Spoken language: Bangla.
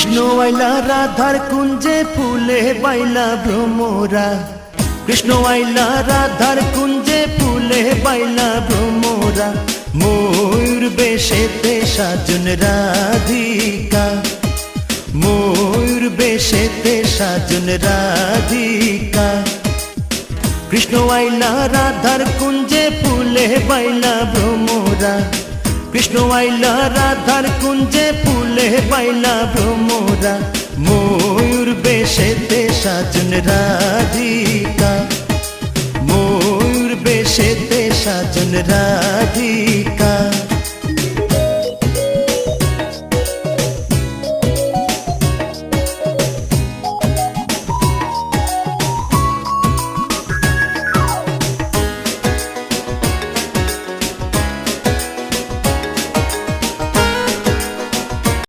কৃষ্ণ আইলা রাধার কুঞ্জে ফুলে বাইলা ভ্রমরা, কৃষ্ণ আইলা রাধার কুঞ্জে ফুলে বাইলা ভ্রমরা। ময়ূর বেশেতে সাজন রাধিকা, ময়ূর বেশেতে সাজন রাধিকা। কৃষ্ণ আইলা রাধার কুঞ্জে ফুলে বাইলা ভ্রমরা, কৃষ্ণ আইলা রাধার কুঞ্জে ফুলে বাইলা ভ্রমরা। ময়ূর বেশেতে সাজন রাধিকা, ময়ূর বেশেতে সাজন রাধিকা।